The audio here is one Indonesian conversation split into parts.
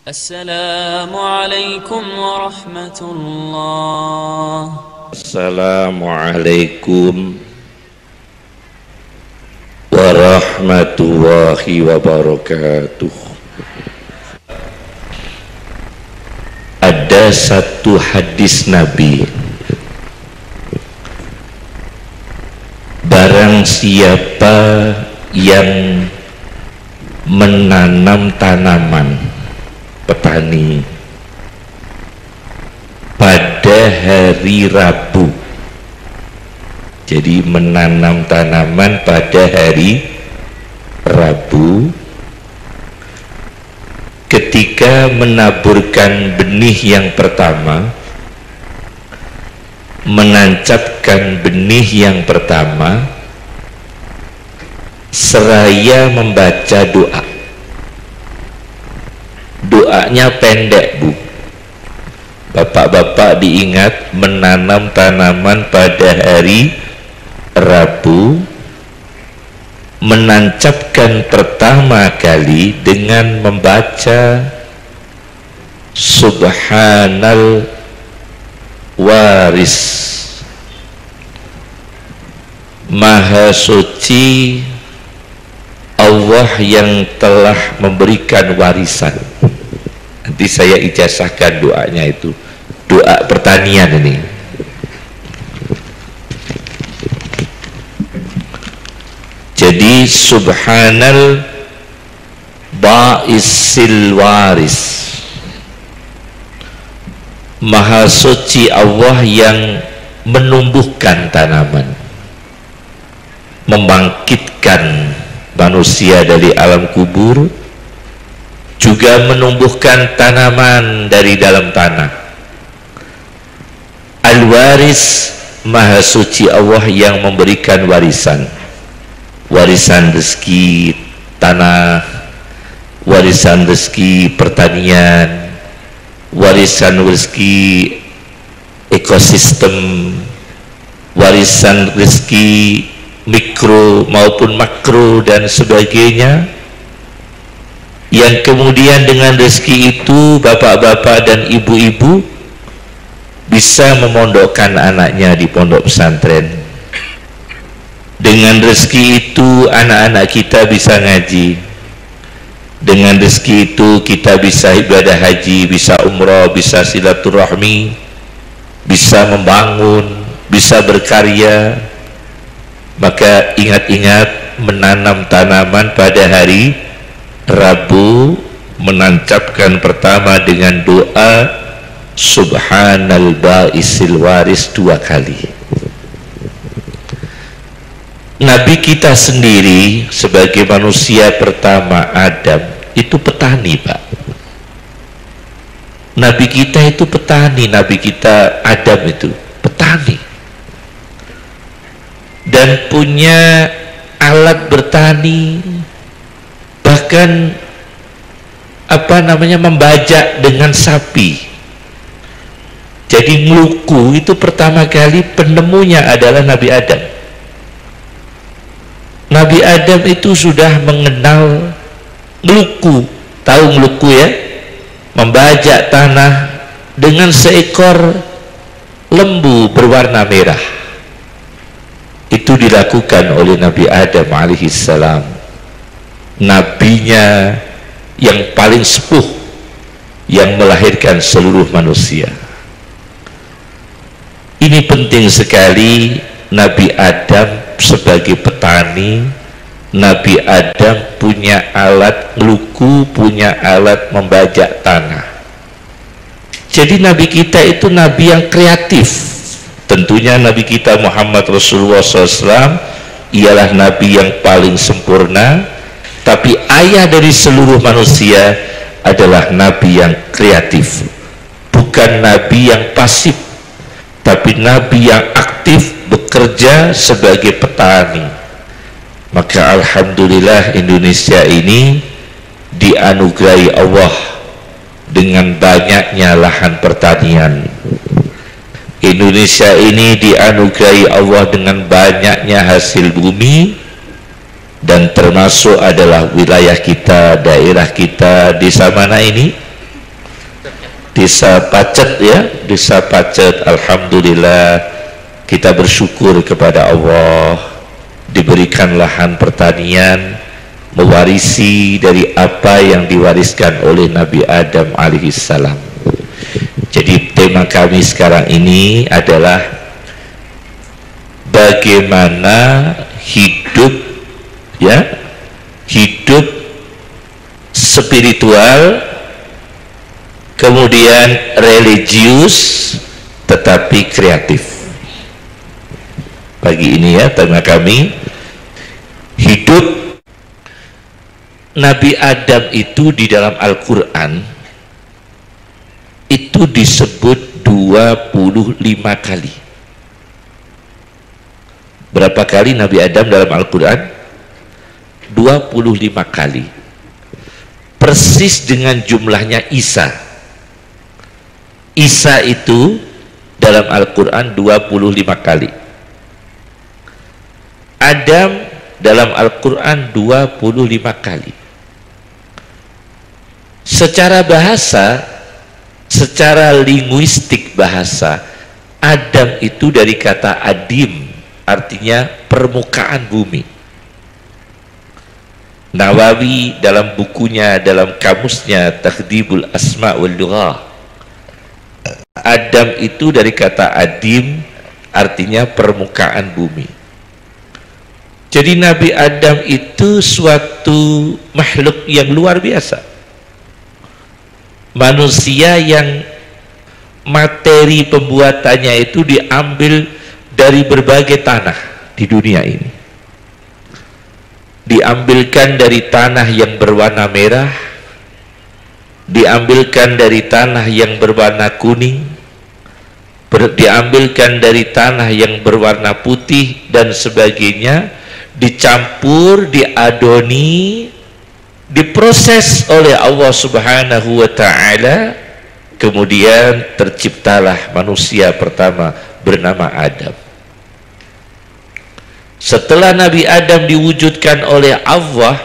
Assalamualaikum warahmatullah. Assalamualaikum warahmatullahi wabarakatuh. Ada satu hadis Nabi, barang siapa yang menanam tanaman, petani, pada hari Rabu, jadi menanam tanaman pada hari Rabu, ketika menaburkan benih yang pertama, menancapkan benih yang pertama, seraya membaca doa. Doanya pendek, Bu. Bapak-bapak diingat, menanam tanaman pada hari Rabu, menancapkan pertama kali dengan membaca Subhanal Waris, Maha Suci Allah yang telah memberikan warisan. Nanti saya ijazahkan doanya, itu doa pertanian ini. Jadi Subhanal Ba'isil Waris, Maha Suci Allah yang menumbuhkan tanaman, membangkitkan manusia dari alam kubur, juga menumbuhkan tanaman dari dalam tanah. Al-Waris, Maha Suci Allah yang memberikan warisan, warisan rezeki tanah, warisan rezeki pertanian, warisan rezeki ekosistem, warisan rezeki mikro maupun makro dan sebagainya, yang kemudian dengan rezeki itu bapak-bapak dan ibu-ibu bisa memondokkan anaknya di pondok pesantren. Dengan rezeki itu anak-anak kita bisa ngaji. Dengan rezeki itu kita bisa ibadah haji, bisa umrah, bisa silaturahmi, bisa membangun, bisa berkarya. Maka ingat-ingat menanam tanaman pada hari Rabu, menancapkan pertama dengan doa Subhanal Ba'isil Waris 2 kali. Nabi kita sendiri sebagai manusia pertama, Adam, itu petani, Pak. Nabi kita itu petani, Nabi kita Adam itu petani, dan punya alat bertani, bahkan membajak dengan sapi. Jadi ngeluku itu pertama kali penemunya adalah Nabi Adam. Nabi Adam itu sudah mengenal ngeluku, tahu ngeluku ya, membajak tanah dengan seekor lembu berwarna merah. Itu dilakukan oleh Nabi Adam alaihissalam, nabinya yang paling sepuh, yang melahirkan seluruh manusia. Ini penting sekali. Nabi Adam sebagai petani, Nabi Adam punya alat ngeluku, punya alat membajak tanah. Jadi Nabi kita itu Nabi yang kreatif. Tentunya Nabi kita Muhammad Rasulullah SAW ialah Nabi yang paling sempurna, tapi ayah dari seluruh manusia adalah Nabi yang kreatif. Bukan Nabi yang pasif, tapi Nabi yang aktif, bekerja sebagai petani. Maka alhamdulillah Indonesia ini dianugerahi Allah dengan banyaknya lahan pertanian. Indonesia ini dianugerahi Allah dengan banyaknya hasil bumi, dan termasuk adalah wilayah kita, daerah kita, desa mana ini, Desa Pacet ya, Desa Pacet. Alhamdulillah kita bersyukur kepada Allah diberikan lahan pertanian mewarisi dari apa yang diwariskan oleh Nabi Adam alaihissalam. Jadi tema kami sekarang ini adalah bagaimana hidup ya, hidup spiritual kemudian religius tetapi kreatif. Pagi ini ya tema kami hidup Nabi Adam itu di dalam Al-Quran itu disebut 25 kali. Berapa kali Nabi Adam dalam Al-Quran? 25 kali. Persis dengan jumlahnya Isa. Isa itu dalam Al-Quran 25 kali. Adam dalam Al-Quran 25 kali. Secara bahasa, secara linguistik bahasa, Adam itu dari kata adim, artinya permukaan bumi. Nawawi dalam bukunya, dalam kamusnya Takhdibul Asma wal Lughah, Adam itu dari kata adim, artinya permukaan bumi. Jadi Nabi Adam itu suatu makhluk yang luar biasa, manusia yang materi pembuatannya itu diambil dari berbagai tanah di dunia ini. Diambilkan dari tanah yang berwarna merah, diambilkan dari tanah yang berwarna kuning, diambilkan dari tanah yang berwarna putih dan sebagainya, dicampur, diadoni, diproses oleh Allah Subhanahu wa ta'ala, kemudian terciptalah manusia pertama bernama Adam. Setelah Nabi Adam diwujudkan oleh Allah,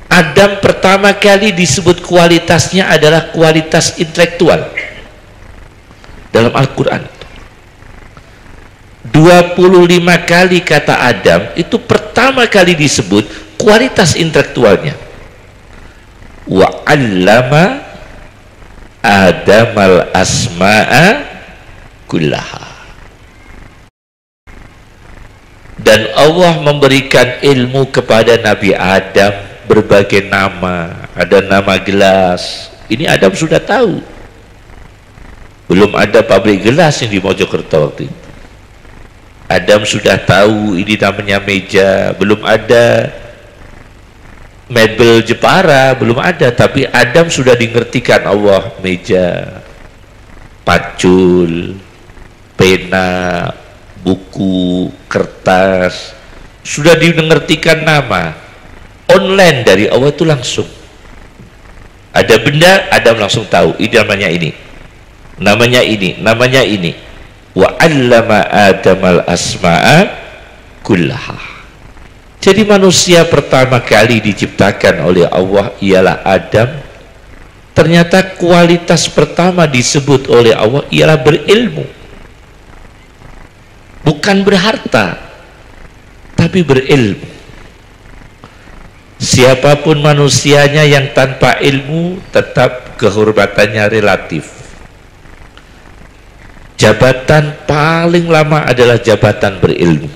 Adam pertama kali disebut kualitasnya adalah kualitas intelektual dalam Al-Quran. 25 kali kata Adam itu pertama kali disebut kualitas intelektualnya. Wa 'allama Adamal asma'a kullaha. Dan Allah memberikan ilmu kepada Nabi Adam berbagai nama. Ada nama gelas, ini Adam sudah tahu. Belum ada pabrik gelas yang di Mojokerto waktu itu. Adam sudah tahu ini namanya meja. Belum ada mebel Jepara, belum ada, tapi Adam sudah dimengertikan Allah meja, pacul, pena, buku, kertas, sudah dimengertikan nama. Online dari Allah itu langsung. Ada benda, Adam langsung tahu ini namanya ini, namanya ini, namanya ini. Wa 'allama Adamal asma'a kullaha. Jadi manusia pertama kali diciptakan oleh Allah ialah Adam. Ternyata kualitas pertama disebut oleh Allah ialah berilmu. Bukan berharta, tapi berilmu. Siapapun manusianya yang tanpa ilmu tetap kehormatannya relatif. Jabatan paling lama adalah jabatan berilmu.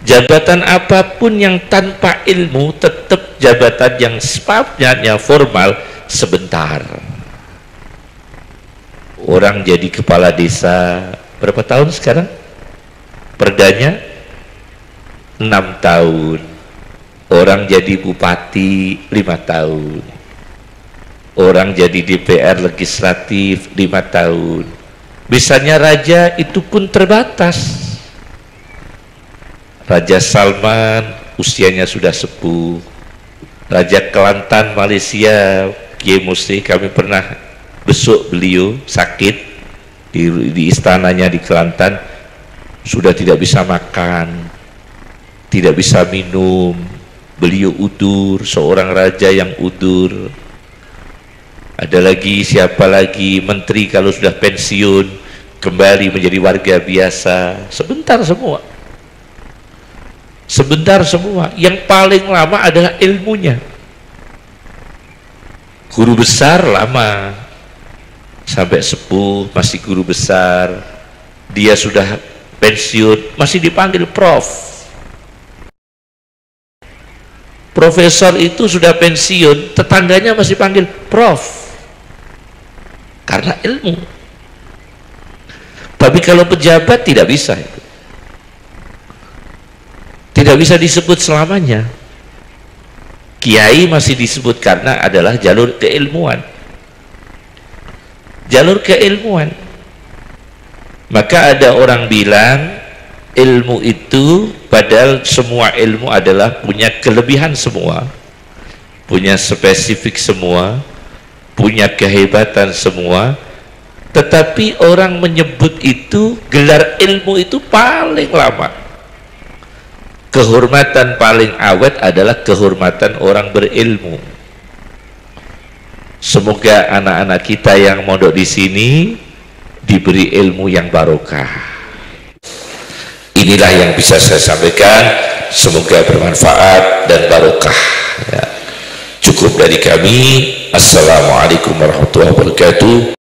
Jabatan apapun yang tanpa ilmu tetap jabatan yang sifatnya formal sebentar. Orang jadi kepala desa berapa tahun sekarang? Perdanya 6 tahun. Orang jadi bupati 5 tahun. Orang jadi DPR legislatif 5 tahun. Misalnya raja itu pun terbatas. Raja Salman usianya sudah sepuh. Raja Kelantan Malaysia, Kiai Musli, kami pernah besuk beliau sakit di istananya di Kelantan, sudah tidak bisa makan, tidak bisa minum. Beliau udur, seorang raja yang udur. Ada lagi, siapa lagi, menteri kalau sudah pensiun kembali menjadi warga biasa, sebentar semua. Sebentar semua. Yang paling lama adalah ilmunya. Guru besar lama, sampai sepuh masih guru besar. Dia sudah pensiun masih dipanggil prof. Profesor itu sudah pensiun, tetangganya masih panggil prof, karena ilmu. Tapi kalau pejabat tidak bisa, tidak bisa disebut selamanya. Kiai masih disebut karena adalah jalur keilmuan, jalur keilmuan. Maka ada orang bilang ilmu itu, padahal semua ilmu adalah punya kelebihan semua, punya spesifik semua, punya kehebatan semua, tetapi orang menyebut itu gelar ilmu itu paling lama. Kehormatan paling awet adalah kehormatan orang berilmu. Semoga anak-anak kita yang mondok di sini diberi ilmu yang barokah. Inilah yang bisa saya sampaikan, semoga bermanfaat dan barokah ya. Cukup dari kami. Assalamualaikum warahmatullahi wabarakatuh.